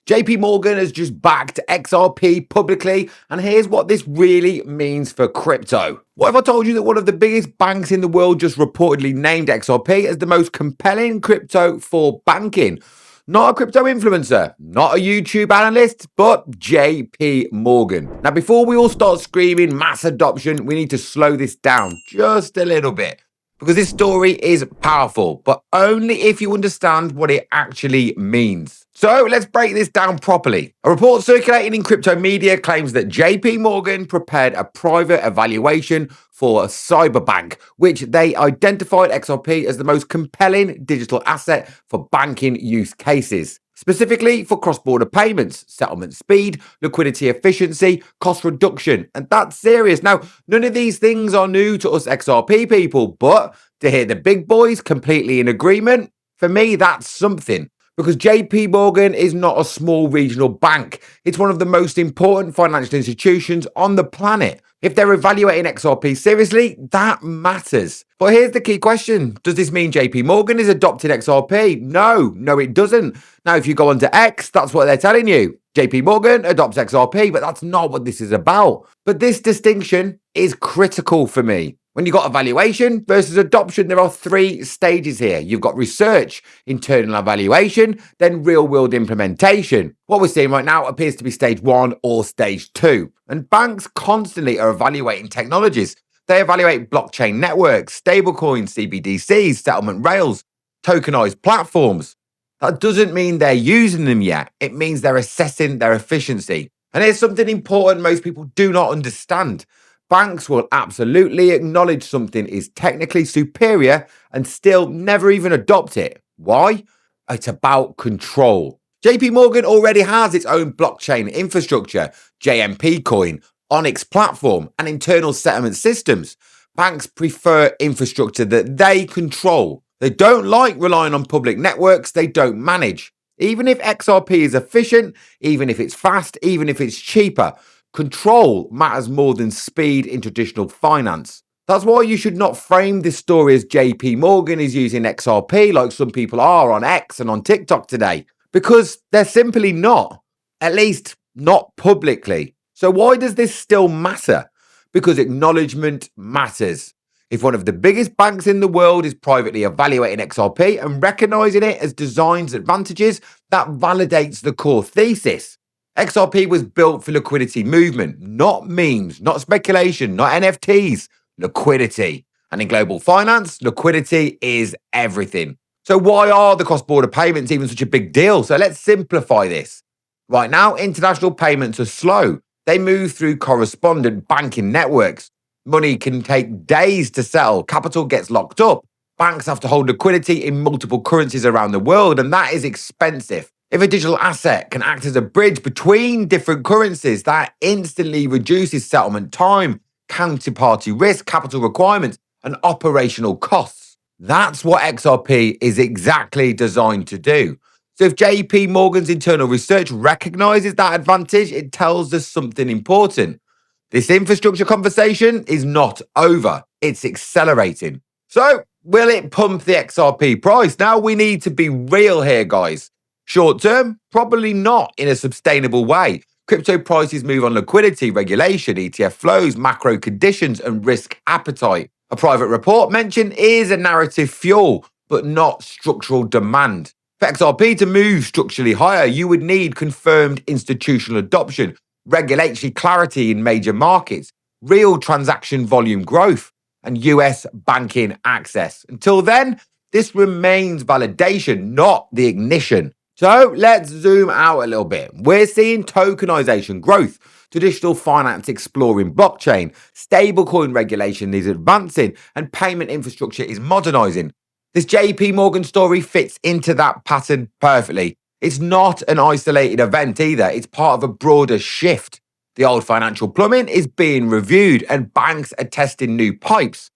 JPMorgan has just backed XRP publicly, and here's what this really means for crypto. What if I told you that one of the biggest banks in the world just reportedly named XRP as the most compelling crypto for banking? Not a crypto influencer, not a YouTube analyst, but JPMorgan. Now, before we all start screaming mass adoption, we need to slow this down just a little bit, because this story is powerful, but only if you understand what it actually means. So let's break this down properly. A report circulating in crypto media claims that JPMorgan prepared a private evaluation for a cyberbank, which they identified XRP as the most compelling digital asset for banking use cases. Specifically for cross-border payments, settlement speed, liquidity efficiency, cost reduction. And that's serious. Now, none of these things are new to us XRP people, but to hear the big boys completely in agreement, for me, that's something. Because JPMorgan is not a small regional bank. It's one of the most important financial institutions on the planet. If they're evaluating XRP seriously, that matters. But here's the key question. Does this mean JPMorgan is adopting XRP? No, it doesn't. Now, if you go onto X, that's what they're telling you. JPMorgan adopts XRP, but that's not what this is about. But this distinction is critical for me. When you've got evaluation versus adoption, there are three stages here. You've got research, internal evaluation, then real-world implementation. What we're seeing right now appears to be stage 1 or stage 2. And banks constantly are evaluating technologies. They evaluate blockchain networks, stablecoins, CBDCs, settlement rails, tokenized platforms. That doesn't mean they're using them yet. It means they're assessing their efficiency. And here's something important most people do not understand. Banks will absolutely acknowledge something is technically superior and still never even adopt it. Why? It's about control. JPMorgan already has its own blockchain infrastructure, JMP coin, Onyx platform, and internal settlement systems. Banks prefer infrastructure that they control. They don't like relying on public networks they don't manage. Even if XRP is efficient, even if it's fast, even if it's cheaper, control matters more than speed in traditional finance. That's why you should not frame this story as JPMorgan is using XRP like some people are on X and on TikTok today, because they're simply not, at least not publicly. So why does this still matter? Because acknowledgement matters. If one of the biggest banks in the world is privately evaluating XRP and recognizing it as design's advantages, that validates the core thesis. XRP was built for liquidity movement, not memes, not speculation, not NFTs, liquidity. And in global finance, liquidity is everything. So why are the cross-border payments even such a big deal? So let's simplify this. Right now, international payments are slow. They move through correspondent banking networks. Money can take days to settle. Capital gets locked up. Banks have to hold liquidity in multiple currencies around the world, and that is expensive. If a digital asset can act as a bridge between different currencies, that instantly reduces settlement time, counterparty risk, capital requirements, and operational costs. That's what XRP is exactly designed to do. So if JPMorgan's internal research recognizes that advantage, it tells us something important. This infrastructure conversation is not over. It's accelerating. So will it pump the XRP price? Now we need to be real here, guys. Short term, probably not in a sustainable way. Crypto prices move on liquidity, regulation, ETF flows, macro conditions, and risk appetite. A private report mentioned is a narrative fuel, but not structural demand. For XRP to move structurally higher, you would need confirmed institutional adoption, regulatory clarity in major markets, real transaction volume growth, and US banking access. Until then, this remains validation, not the ignition. So let's zoom out a little bit. We're seeing tokenization growth, traditional finance exploring blockchain, stablecoin regulation is advancing, and payment infrastructure is modernizing. This JPMorgan story fits into that pattern perfectly. It's not an isolated event either. It's part of a broader shift. The old financial plumbing is being reviewed and banks are testing new pipes.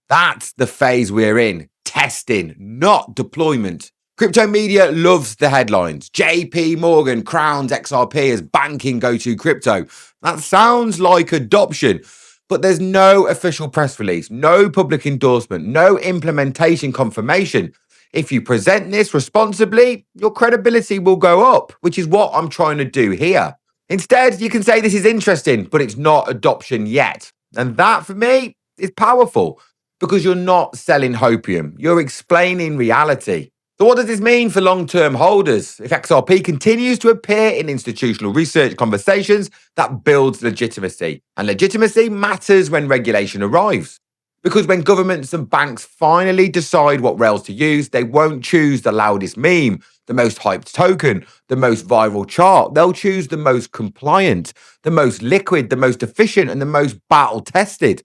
That's the phase we're in. Testing, not deployment. Crypto media loves the headlines. JPMorgan crowns XRP as banking go-to crypto. That sounds like adoption, but there's no official press release, no public endorsement, no implementation confirmation. If you present this responsibly, your credibility will go up, which is what I'm trying to do here. Instead, you can say this is interesting, but it's not adoption yet. And that, for me, is powerful because you're not selling hopium. You're explaining reality. So what does this mean for long-term holders? If XRP continues to appear in institutional research conversations, that builds legitimacy. And legitimacy matters when regulation arrives. Because when governments and banks finally decide what rails to use, they won't choose the loudest meme, the most hyped token, the most viral chart. They'll choose the most compliant, the most liquid, the most efficient, and the most battle-tested.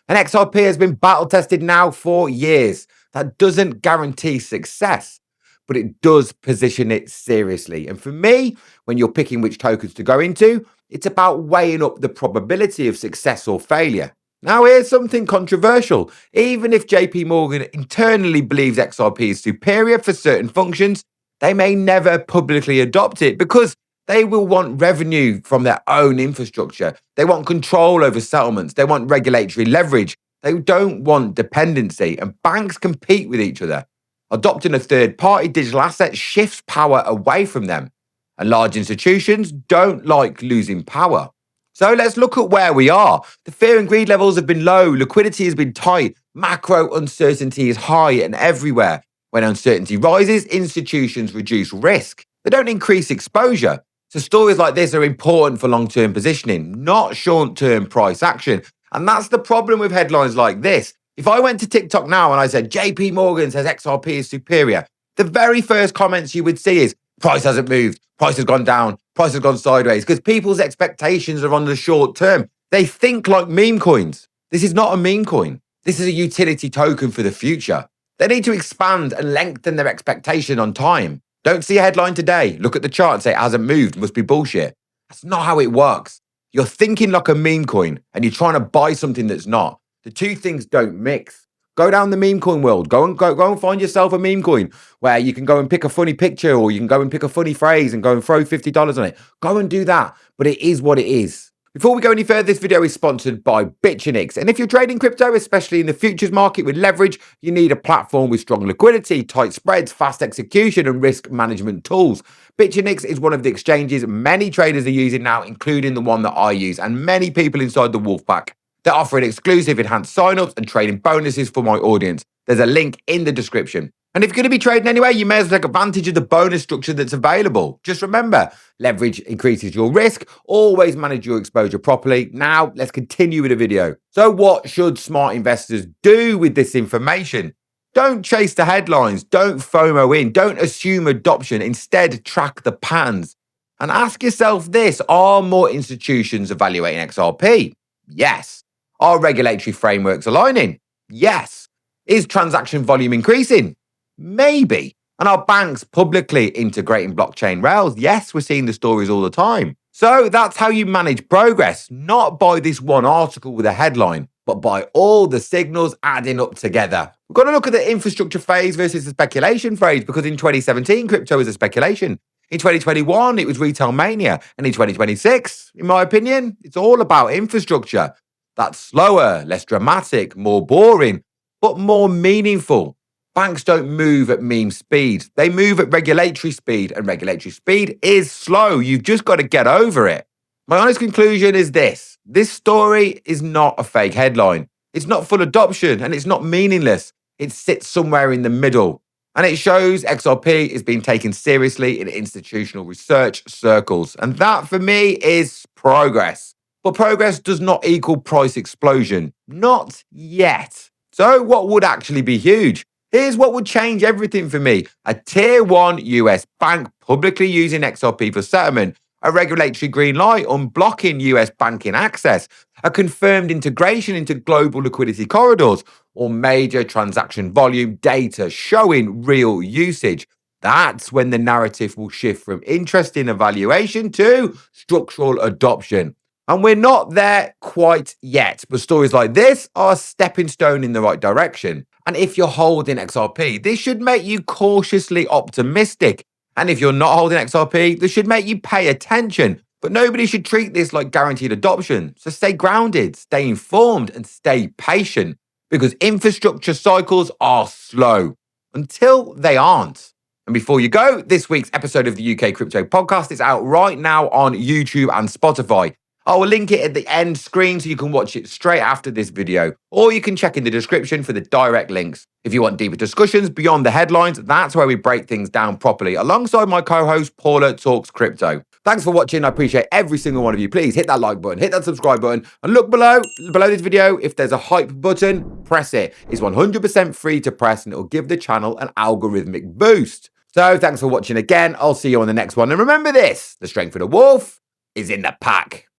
And XRP has been battle-tested now for years. That doesn't guarantee success, but it does position it seriously. And for me, when you're picking which tokens to go into, it's about weighing up the probability of success or failure. Now, here's something controversial. Even if JPMorgan internally believes XRP is superior for certain functions, they may never publicly adopt it because they will want revenue from their own infrastructure. They want control over settlements. They want regulatory leverage. They don't want dependency, and banks compete with each other. Adopting a third-party digital asset shifts power away from them, and large institutions don't like losing power. So let's look at where we are. The fear and greed levels have been low, liquidity has been tight, macro uncertainty is high and everywhere. When uncertainty rises, institutions reduce risk. They don't increase exposure. So stories like this are important for long-term positioning, not short-term price action. And that's the problem with headlines like this. If I went to TikTok now and I said, JPMorgan says XRP is superior, the very first comments you would see is, price hasn't moved, price has gone down, price has gone sideways, because people's expectations are on the short term. They think like meme coins. This is not a meme coin. This is a utility token for the future. They need to expand and lengthen their expectation on time. Don't see a headline today, look at the chart and say it hasn't moved, must be bullshit. That's not how it works. You're thinking like a meme coin and you're trying to buy something that's not. The two things don't mix. Go down the meme coin world. Go and find yourself a meme coin where you can go and pick a funny picture or you can go and pick a funny phrase and go and throw $50 on it. Go and do that. But it is what it is. Before we go any further, this video is sponsored by Bitchinix. And if you're trading crypto, especially in the futures market with leverage, you need a platform with strong liquidity, tight spreads, fast execution, and risk management tools. Bitchinix is one of the exchanges many traders are using now, including the one that I use, and many people inside the Wolfpack. They're offering exclusive enhanced signups and trading bonuses for my audience. There's a link in the description. And if you're going to be trading anyway, you may as well take advantage of the bonus structure that's available. Just remember, leverage increases your risk. Always manage your exposure properly. Now, let's continue with the video. So what should smart investors do with this information? Don't chase the headlines. Don't FOMO in. Don't assume adoption. Instead, track the patterns. And ask yourself this, are more institutions evaluating XRP? Yes. Are regulatory frameworks aligning? Yes. Is transaction volume increasing? Maybe. And are banks publicly integrating blockchain rails? Yes, we're seeing the stories all the time. So that's how you manage progress, not by this one article with a headline, but by all the signals adding up together. We've got to look at the infrastructure phase versus the speculation phase, because in 2017, crypto was a speculation. In 2021, it was retail mania. And in 2026, in my opinion, it's all about infrastructure. That's slower, less dramatic, more boring, but more meaningful. Banks don't move at meme speed. They move at regulatory speed, and regulatory speed is slow. You've just got to get over it. My honest conclusion is this. This story is not a fake headline. It's not full adoption, and it's not meaningless. It sits somewhere in the middle. And it shows XRP is being taken seriously in institutional research circles. And that, for me, is progress. But progress does not equal price explosion. Not yet. So what would actually be huge? Here's what would change everything for me. A tier 1 US bank publicly using XRP for settlement. A regulatory green light on blocking US banking access. A confirmed integration into global liquidity corridors. Or major transaction volume data showing real usage. That's when the narrative will shift from interest in evaluation to structural adoption. And we're not there quite yet, but stories like this are a stepping stone in the right direction. And if you're holding XRP, this should make you cautiously optimistic. And if you're not holding XRP, this should make you pay attention. But nobody should treat this like guaranteed adoption. So stay grounded, stay informed, and stay patient, because infrastructure cycles are slow. until they aren't. And before you go, this week's episode of the UK Crypto Podcast is out right now on YouTube and Spotify. I will link it at the end screen so you can watch it straight after this video, or you can check in the description for the direct links. If you want deeper discussions beyond the headlines, that's where we break things down properly, alongside my co-host Paula Talks Crypto. Thanks for watching. I appreciate every single one of you. Please hit that like button, hit that subscribe button, and look below this video. If there's a hype button, press it. It's 100% free to press, and it will give the channel an algorithmic boost. So thanks for watching again. I'll see you on the next one. And remember this, the strength of the wolf is in the pack.